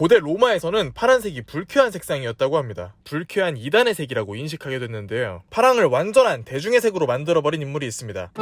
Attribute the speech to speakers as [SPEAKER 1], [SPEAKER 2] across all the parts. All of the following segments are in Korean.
[SPEAKER 1] 고대 로마에서는 파란색이 불쾌한 색상이었다고 합니다. 불쾌한 이단의 색이라고 인식하게 됐는데요. 파랑을 완전한 대중의 색으로 만들어버린 인물이 있습니다.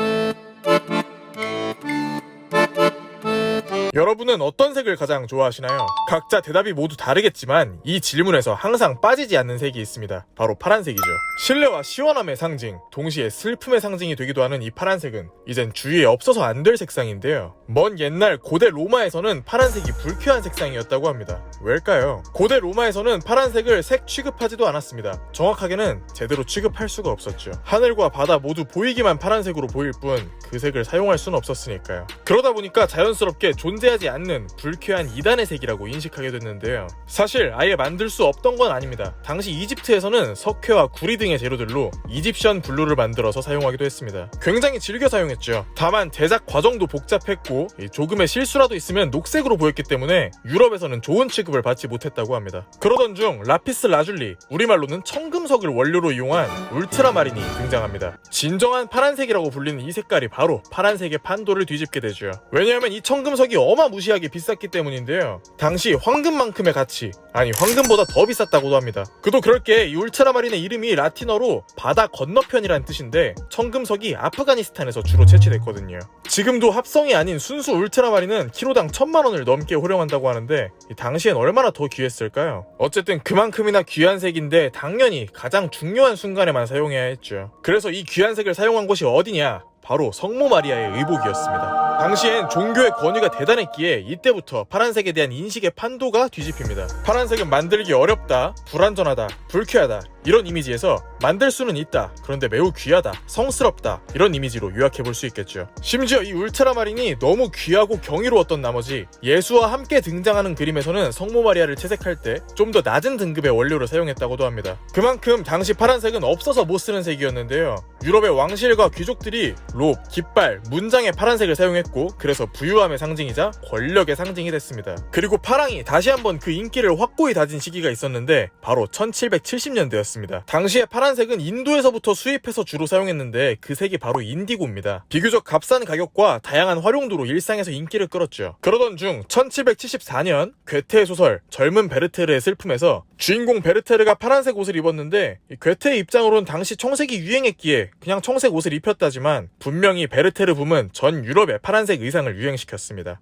[SPEAKER 1] 여러분은 어떤 색을 가장 좋아하시나요? 각자 대답이 모두 다르겠지만 이 질문에서 항상 빠지지 않는 색이 있습니다. 바로 파란색이죠. 신뢰와 시원함의 상징, 동시에 슬픔의 상징이 되기도 하는 이 파란색은 이젠 주위에 없어서 안 될 색상인데요. 먼 옛날 고대 로마에서는 파란색이 불쾌한 색상이었다고 합니다. 왜일까요? 고대 로마에서는 파란색을 색 취급하지도 않았습니다. 정확하게는 제대로 취급할 수가 없었죠. 하늘과 바다 모두 보이기만 파란색으로 보일 뿐 그 색을 사용할 수는 없었으니까요. 그러다 보니까 자연스럽게 존재하지 않는 불쾌한 이단의 색이라고 인식하게 됐는데요. 사실 아예 만들 수 없던 건 아닙니다. 당시 이집트에서는 석회와 구리 등의 재료들로 이집션 블루를 만들어서 사용하기도 했습니다. 굉장히 즐겨 사용했죠. 다만 제작 과정도 복잡했고 조금의 실수라도 있으면 녹색으로 보였기 때문에 유럽에서는 좋은 취급을 받지 못했다고 합니다. 그러던 중 라피스 라줄리, 우리말로는 청금석을 원료로 이용한 울트라마린이 등장합니다. 진정한 파란색이라고 불리는 이 색깔이 바로 파란색의 판도를 뒤집게 되죠. 왜냐하면 이 청금석이 어마무시하게 비쌌기 때문인데요. 당시 황금만큼의 가치, 아니 황금보다 더 비쌌다고도 합니다. 그도 그럴 게 이 울트라마린의 이름이 라틴어로 바다 건너편이란 뜻인데 청금석이 아프가니스탄에서 주로 채취됐거든요. 지금도 합성이 아닌 순수 울트라마린은 키로당 1000만원을 넘게 호령한다고 하는데 당시엔 얼마나 더 귀했을까요? 어쨌든 그만큼이나 귀한 색인데 당연히 가장 중요한 순간에만 사용해야 했죠. 그래서 이 귀한 색을 사용한 곳이 어디냐? 바로 성모 마리아의 의복이었습니다. 당시엔 종교의 권위가 대단했기에 이때부터 파란색에 대한 인식의 판도가 뒤집힙니다. 파란색은 만들기 어렵다, 불안전하다, 불쾌하다 이런 이미지에서 만들 수는 있다, 그런데 매우 귀하다, 성스럽다 이런 이미지로 요약해볼 수 있겠죠. 심지어 이 울트라마린이 너무 귀하고 경이로웠던 나머지 예수와 함께 등장하는 그림에서는 성모 마리아를 채색할 때 좀 더 낮은 등급의 원료를 사용했다고도 합니다. 그만큼 당시 파란색은 없어서 못 쓰는 색이었는데요. 유럽의 왕실과 귀족들이 롭, 깃발, 문장에 파란색을 사용했고 그래서 부유함의 상징이자 권력의 상징이 됐습니다. 그리고 파랑이 다시 한번 그 인기를 확고히 다진 시기가 있었는데 바로 1770년대였습니다. 당시에 파란색은 인도에서부터 수입해서 주로 사용했는데 그 색이 바로 인디고입니다. 비교적 값싼 가격과 다양한 활용도로 일상에서 인기를 끌었죠. 그러던 중 1774년 괴테의 소설 젊은 베르테르의 슬픔에서 주인공 베르테르가 파란색 옷을 입었는데 괴테의 입장으로는 당시 청색이 유행했기에 그냥 청색 옷을 입혔다지만 분명히 베르테르 붐은 전 유럽에 파란색 의상을 유행시켰습니다.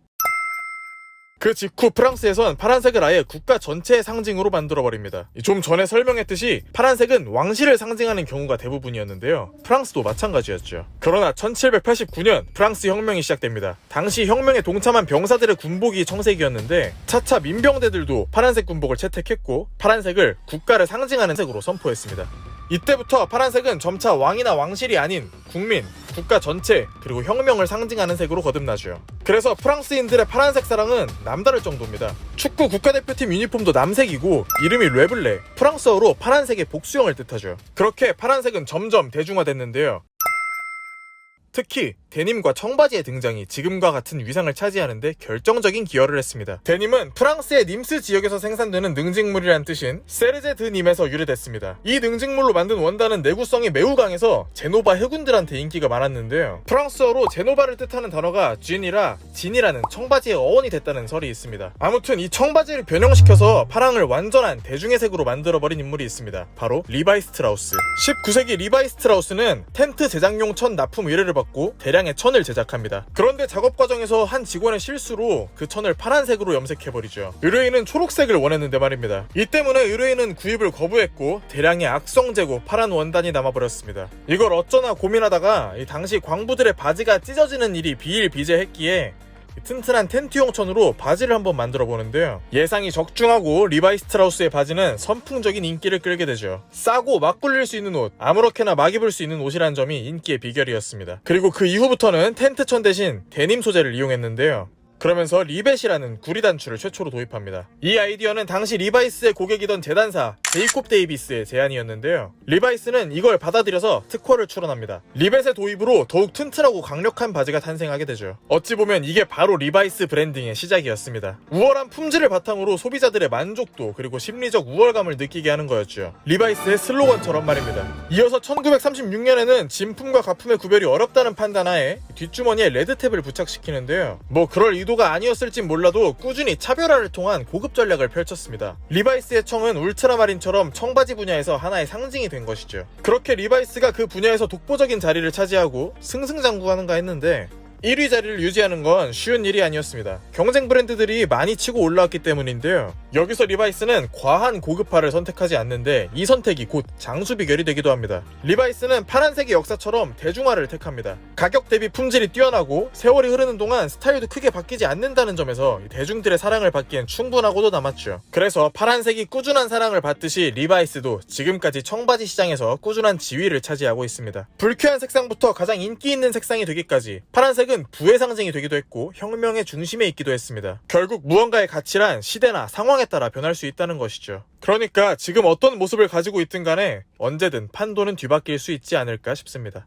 [SPEAKER 1] 그 직후 프랑스에선 파란색을 아예 국가 전체의 상징으로 만들어버립니다. 좀 전에 설명했듯이 파란색은 왕실을 상징하는 경우가 대부분이었는데요. 프랑스도 마찬가지였죠. 그러나 1789년 프랑스 혁명이 시작됩니다. 당시 혁명에 동참한 병사들의 군복이 청색이었는데 차차 민병대들도 파란색 군복을 채택했고 파란색을 국가를 상징하는 색으로 선포했습니다. 이때부터 파란색은 점차 왕이나 왕실이 아닌 국민, 국가 전체, 그리고 혁명을 상징하는 색으로 거듭나죠. 그래서 프랑스인들의 파란색 사랑은 남다를 정도입니다. 축구 국가대표팀 유니폼도 남색이고 이름이 르블레, 프랑스어로 파란색의 복수형을 뜻하죠. 그렇게 파란색은 점점 대중화됐는데요. 특히 데님과 청바지의 등장이 지금과 같은 위상을 차지하는데 결정적인 기여를 했습니다. 데님은 프랑스의 님스 지역에서 생산되는 능직물이란 뜻인 세르제 드 님에서 유래됐습니다. 이 능직물로 만든 원단은 내구성이 매우 강해서 제노바 해군들한테 인기가 많았는데요. 프랑스어로 제노바를 뜻하는 단어가 진이라 진이라는 청바지의 어원이 됐다는 설이 있습니다. 아무튼 이 청바지를 변형시켜서 파랑을 완전한 대중의 색으로 만들어버린 인물이 있습니다. 바로 리바이 스트라우스. 19세기 리바이 스트라우스는 텐트 제작용 천 납품 의뢰를 받고 대량의 천을 제작합니다. 그런데 작업 과정에서 한 직원의 실수로 그 천을 파란색으로 염색해버리죠. 의뢰인은 초록색을 원했는데 말입니다. 이 때문에 의뢰인은 구입을 거부했고 대량의 악성 재고 파란 원단이 남아버렸습니다. 이걸 어쩌나 고민하다가 당시 광부들의 바지가 찢어지는 일이 비일비재했기에 튼튼한 텐트용 천으로 바지를 한번 만들어 보는데요. 예상이 적중하고 리바이 스트라우스의 바지는 선풍적인 인기를 끌게 되죠. 싸고 막 굴릴 수 있는 옷, 아무렇게나 막 입을 수 있는 옷이란 점이 인기의 비결이었습니다. 그리고 그 이후부터는 텐트천 대신 데님 소재를 이용했는데요. 그러면서 리벳이라는 구리 단추를 최초로 도입합니다. 이 아이디어는 당시 리바이스의 고객이던 재단사 제이콥 데이비스의 제안이었는데요. 리바이스는 이걸 받아들여서 특허를 출원합니다. 리벳의 도입으로 더욱 튼튼하고 강력한 바지가 탄생하게 되죠. 어찌 보면 이게 바로 리바이스 브랜딩의 시작이었습니다. 우월한 품질을 바탕으로 소비자들의 만족도 그리고 심리적 우월감을 느끼게 하는 거였죠. 리바이스의 슬로건처럼 말입니다. 이어서 1936년에는 진품과 가품의 구별이 어렵다는 판단하에 뒷주머니에 레드탭을 부착시키는데요. 뭐 그럴 의도가 아니었을진 몰라도 꾸준히 차별화를 통한 고급 전략을 펼쳤습니다. 리바이스의 청은 울트라마린처럼 청바지 분야에서 하나의 상징이 된 것이죠. 그렇게 리바이스가 그 분야에서 독보적인 자리를 차지하고 승승장구하는가 했는데 1위 자리를 유지하는 건 쉬운 일이 아니었습니다. 경쟁 브랜드들이 많이 치고 올라왔기 때문인데요. 여기서 리바이스는 과한 고급화를 선택하지 않는데 이 선택이 곧 장수 비결이 되기도 합니다. 리바이스는 파란색의 역사처럼 대중화를 택합니다. 가격 대비 품질이 뛰어나고 세월이 흐르는 동안 스타일도 크게 바뀌지 않는다는 점에서 대중들의 사랑을 받기엔 충분하고도 남았죠. 그래서 파란색이 꾸준한 사랑을 받듯이 리바이스도 지금까지 청바지 시장에서 꾸준한 지위를 차지하고 있습니다. 불쾌한 색상부터 가장 인기 있는 색상이 되기까지 파란색은 부의 상징이 되기도 했고 혁명의 중심에 있기도 했습니다. 결국 무언가의 가치란 시대나 상황에 따라 변할 수 있다는 것이죠. 그러니까 지금 어떤 모습을 가지고 있든 간에 언제든 판도는 뒤바뀔 수 있지 않을까 싶습니다.